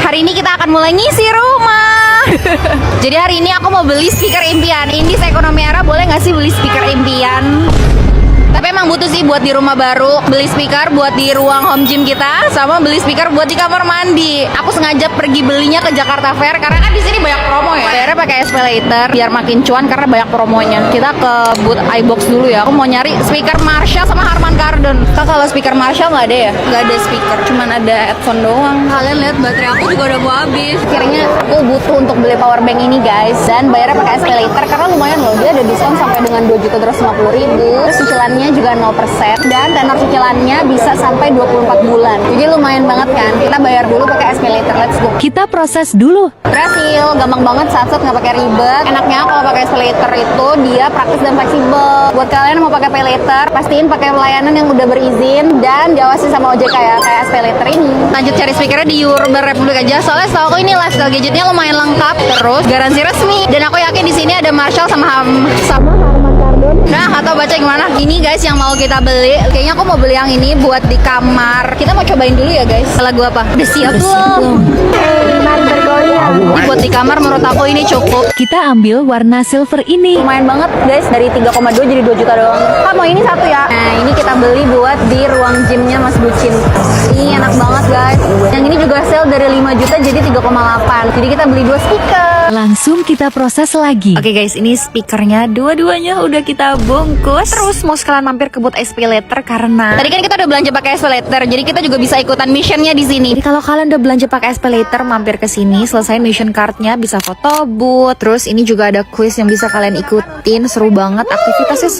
Hari ini kita akan mulai ngisi rumah. Jadi hari ini aku mau beli speaker impian. Indis Ekonomi Era, boleh nggak sih beli speaker impian? Tapi emang butuh sih buat di rumah baru. Beli speaker buat di ruang home gym kita, sama beli speaker buat di kamar mandi. Aku sengaja pergi belinya ke Jakarta Fair karena kan di sini banyak promo ya. Bayarnya pakai SPayLater biar makin cuan karena banyak promonya. Kita ke booth iBox dulu ya. Aku mau nyari speaker Marshall sama Harman Kardon. Kalau speaker Marshall nggak ada ya? Nggak ada speaker, cuman ada headphone doang. Kalian lihat baterai aku juga udah mau habis. Akhirnya aku butuh untuk beli power bank ini guys, dan bayarnya pakai SPayLater karena lumayan loh, dia ada diskon sampai dengan 2.250.000. Cicilannya juga 0% dan tenor cicilannya bisa sampai 24 bulan. Jadi lumayan banget kan. Kita bayar dulu pakai SPayLater. Let's go. Kita proses dulu. Berhasil, gampang banget, sat-sat, nggak pakai ribet. Enaknya kalau pakai SPayLater itu dia praktis dan fleksibel. Buat kalian yang mau pakai PayLater, pastiin pakai pelayanan yang udah berizin dan diawasi sama OJK ya, kayak SPayLater ini. Lanjut cari speakernya di Urban Republic aja. Soalnya setahu aku ini lifestyle gadgetnya lumayan lengkap, terus garansi resmi. Dan aku yakin di sini ada Marshall sama Harman Kardon. Nah, atau baca gimana? Ini guys yang mau kita beli. Kayaknya aku mau beli yang ini buat di kamar. Kita mau cobain dulu ya guys. Lagu apa? Udah siap belum? Ini buat di kamar menurut aku ini cukup. Kita ambil warna silver ini. Lumayan banget guys, dari 3,2 jadi 2 juta doang. Kak mau ini satu ya? Nah ini kita beli buat di ruang gymnya Mas Bucin. Ini enak banget guys. Yang ini juga sale dari 5 juta jadi 3,8. Jadi kita beli 2 speaker. Langsung kita proses lagi. Oke guys, ini speakernya dua-duanya udah kita bungkus. Terus mau sekalian mampir ke booth SPayLater karena Tadi kan kita udah belanja pakai SPayLater, jadi kita juga bisa ikutan missionnya di sini. jadi kalau kalian udah belanja pakai SPayLater, mampir ke sini, selesain mission cardnya, bisa foto booth. Terus ini juga ada quiz yang bisa kalian ikutin, seru banget, aktivitasnya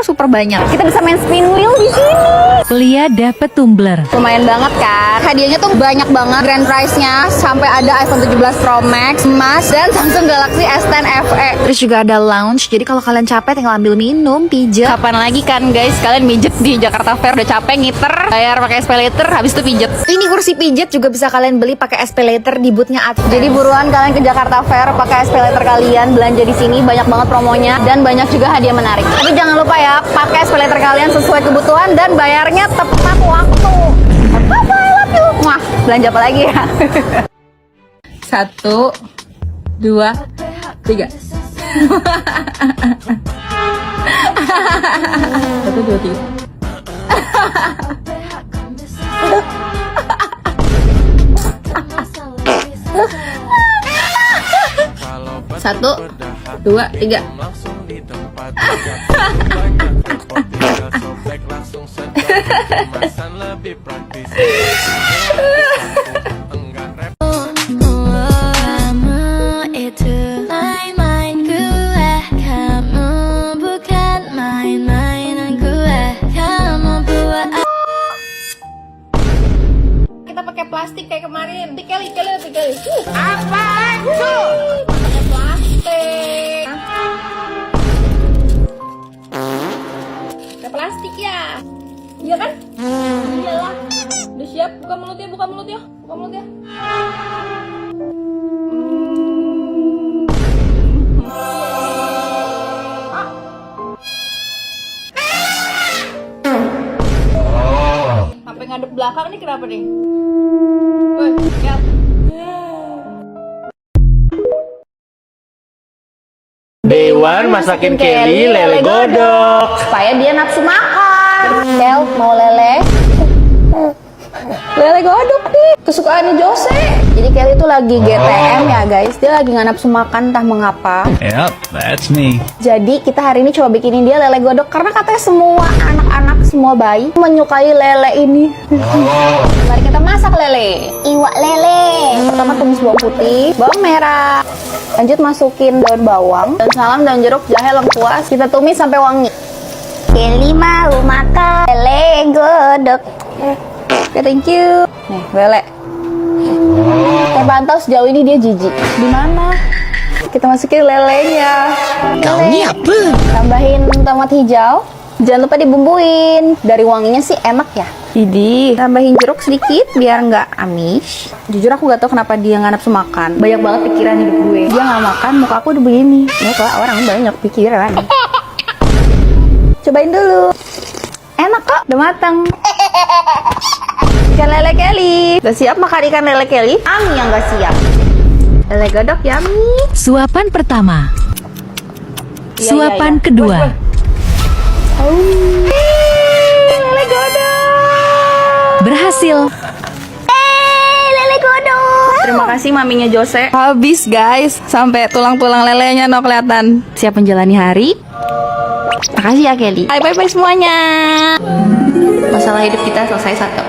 super banyak. Kita bisa main spin wheel di sini. Lia dapet tumbler. Lumayan banget kan. Hadiahnya tuh banyak banget. Grand prize-nya sampai ada iPhone 17 Pro Max, emas, dan Samsung Galaxy S10 FE. Terus juga ada lounge, jadi kalau kalian capek tinggal ambil minum, pijat. Kapan lagi kan guys kalian mijet di Jakarta Fair, udah capek ngiter, bayar pakai SPayLater, habis itu pijet. Ini kursi pijat juga bisa kalian beli pakai SPayLater di boothnya Advance. Jadi buruan kalian ke Jakarta Fair pakai SPayLater kalian, belanja di sini, banyak banget promonya dan banyak juga hadiah menarik. Tapi jangan lupa ya, pakai SPayLater kalian sesuai kebutuhan dan bayarnya tepat waktu. Papa, I love you. Wah, belanja apa lagi ya? 1, 2, 3. 1, 2, 3. Satu, dua, tiga. Kita pakai plastik kayak kemarin. Tiga kali. Apaan tuh? Pakai plastik. Pakai plastik ya? Iya kan? Iyalah. Udah siap? Buka mulutnya. Sampai ngadep belakang nih, kenapa nih? Woi, siap. Dewan masakin Kelly lele godok supaya dia nafsu makan. Kel, mau lele? Lele godok nih, kesukaannya Jose. Jadi Kelly itu lagi GTM ya guys, dia lagi nggak nafsu makan entah mengapa. Yep, that's me. Jadi kita hari ini coba bikinin dia lele godok karena katanya semua anak-anak, semua bayi menyukai lele ini. Mari kita masak lele. Iwak lele. Pertama tumis bawang putih, bawang merah. Lanjut masukin daun bawang, daun salam, daun jeruk, jahe, lengkuas. Kita tumis sampai wangi. Kelly mau makan lele godok. Oke, thank you. Nih, lele. Saya pantau sejauh ini dia jijik. Di mana? Kita masukin lelenya. Kau ini apa? Tambahin tomat hijau. Jangan lupa dibumbuin. Dari wanginya sih enak ya. Jadi tambahin jeruk sedikit biar nggak amis. Jujur aku gak tahu kenapa dia nggak nafsu makan. Banyak banget pikiran hidup gue. Dia nggak makan, muka aku udah begini. Nih kok orang banyak pikiran. Cobain dulu. Enak kok, udah matang. Ikan lele Kelly. Udah siap makan ikan lele Kelly? Ami yang gak siap. Lele godok yummy. Suapan pertama. Iya, Suapan iya. kedua. Lele godok. Berhasil. Lele godok. Terima kasih maminya Jose. Habis guys, sampai tulang-tulang lelenya no kelihatan. Siap menjalani hari. Makasih ya Kelly. Bye semuanya. Masalah hidup kita selesai satu.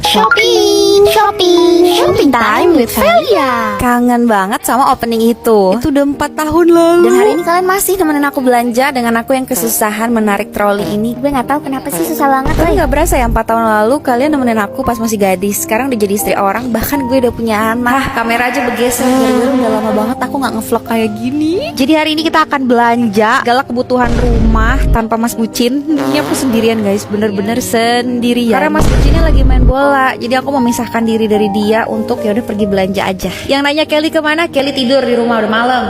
Shopping time with Velia. Kangen banget sama opening itu. Itu udah 4 tahun lalu. Dan hari ini kalian masih nemenin aku belanja dengan aku yang kesusahan menarik troli ini. Gue nggak tahu kenapa sih susah banget. Tapi nggak berasa ya 4 tahun lalu kalian nemenin aku pas masih gadis. Sekarang udah jadi istri orang. Bahkan gue udah punya anak. Kamera aja bergeser. Gara-gara udah lama banget aku nggak ngevlog kayak gini. Jadi hari ini kita akan belanja segala kebutuhan rumah tanpa Mas Bucin. Ini aku sendirian guys, bener-bener sendirian. Karena Mas Bucinnya lagi main bola. Jadi aku memisahkan diri dari dia untuk ya udah pergi belanja aja. Yang nanya Kelly kemana? Kelly tidur di rumah, udah malam.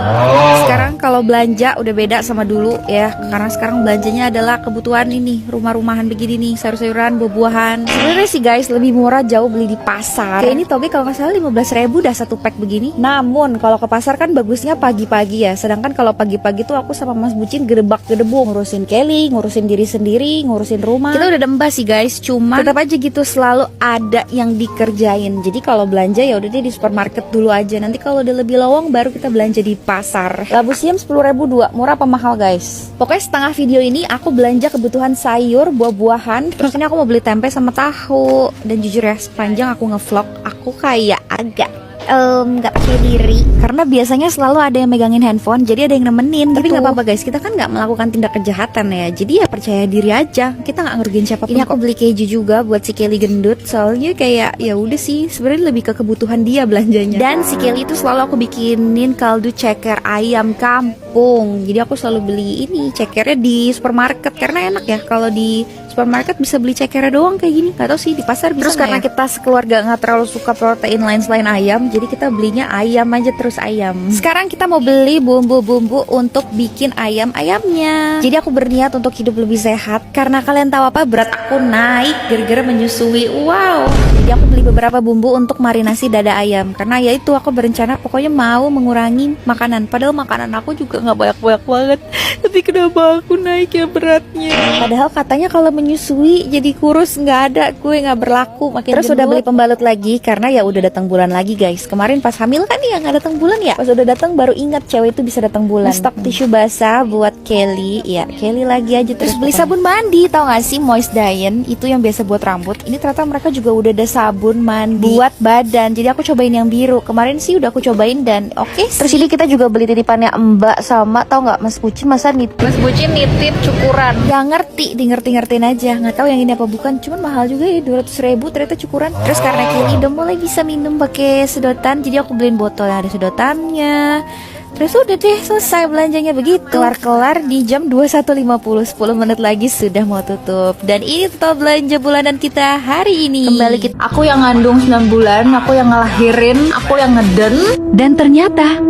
Sekarang kalau belanja udah beda sama dulu ya. Karena sekarang belanjanya adalah kebutuhan ini, rumah-rumahan begini nih, sayur-sayuran, buah-buahan. Sebenarnya sih guys lebih murah jauh beli di pasar. Kayak ini toge kalau nggak salah 15.000 dah satu pack begini. Namun kalau ke pasar kan bagusnya pagi-pagi ya. Sedangkan kalau pagi-pagi tuh aku sama Mas Bucin gedebak-gedebuk ngurusin Kelly, ngurusin diri sendiri, ngurusin rumah. Kita udah dembas sih guys, cuma tetap aja gitu selalu ada yang dikerjain. Jadi kalau belanja ya udah deh di supermarket dulu aja. Nanti kalau udah lebih lowong baru kita belanja di pasar. Labu siam 10.000 dua. Murah apa mahal guys? Pokoknya setengah video ini aku belanja kebutuhan sayur, buah-buahan. Terus ini aku mau beli tempe sama tahu. Dan jujur ya sepanjang aku ngevlog aku kayak agak nggak percaya diri karena biasanya selalu ada yang megangin handphone, jadi ada yang nemenin. Tapi nggak apa-apa guys, kita kan nggak melakukan tindak kejahatan ya, jadi ya percaya diri aja, kita nggak ngerugiin siapapun. Ini aku beli keju juga buat si Kelly gendut, soalnya kayak ya udah sih sebenarnya lebih ke kebutuhan dia belanjanya. Dan si Kelly itu selalu aku bikinin kaldu ceker ayam kampung, jadi aku selalu beli ini cekernya di supermarket karena enak ya kalau di supermarket bisa beli cekernya doang kayak gini. Gak tau sih di pasar bisa. Terus karena kita sekeluarga nggak terlalu suka protein lain selain ayam, jadi kita belinya ayam aja terus ayam. Sekarang kita mau beli bumbu-bumbu untuk bikin ayam-ayamnya. Jadi aku berniat untuk hidup lebih sehat karena kalian tahu apa, berat aku naik gara-gara menyusui. Wow. Jadi aku beli beberapa bumbu untuk marinasi dada ayam karena ya itu aku berencana pokoknya mau mengurangi makanan. Padahal makanan aku juga nggak banyak-banyak banget. Tapi kenapa aku naik ya beratnya? Padahal katanya kalau menyusui jadi kurus nggak ada, gue nggak berlaku. Makin terus udah beli pembalut lagi karena ya udah datang bulan lagi guys. Kemarin pas hamil kan ya nggak datang bulan ya. Pas udah datang baru ingat cewek itu bisa datang bulan. Stok tisu basah buat Kelly, ya Kelly lagi aja. Terus beli sabun mandi, tau gak sih Moist Diet itu yang biasa buat rambut. Ini ternyata mereka juga udah ada sabun mandi buat badan. Jadi aku cobain yang biru. Kemarin sih udah aku cobain dan oke. Terus ini kita juga beli titipannya Mbak sama tau nggak Mas Bucin masa nitip. Mas Bucin nitip cukuran. Ya ngerti, di ngerti-ngertiin aja. Nggak tahu yang ini apa bukan. Cuman mahal juga ya 200.000 ternyata cukuran. Terus karena Kelly udah mulai bisa minum pakai sedotan, jadi aku beliin botol yang ada sedotannya. Terus udah deh selesai belanjanya begitu. Kelar-kelar di jam 21.50, 10 menit lagi sudah mau tutup. Dan ini total belanja bulanan kita hari ini. Kembali kita. Aku yang ngandung 9 bulan, aku yang ngelahirin, aku yang ngeden. Dan ternyata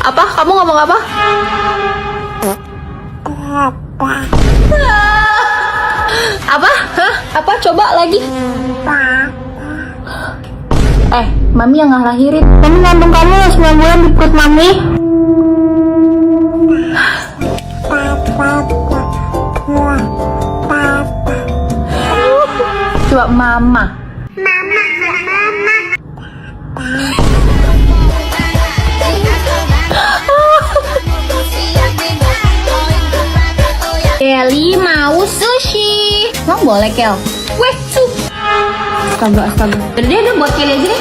Apa? Kamu ngomong apa? Apa? Hah? Apa? Coba lagi. Mami yang ngelahirin. Mami ngandung kamu 9 bulan di perut Mami. Coba Mama. Kelly mau sushi. Emang boleh Kel? Weh, astaga. Udah deh buat Kelly aja deh.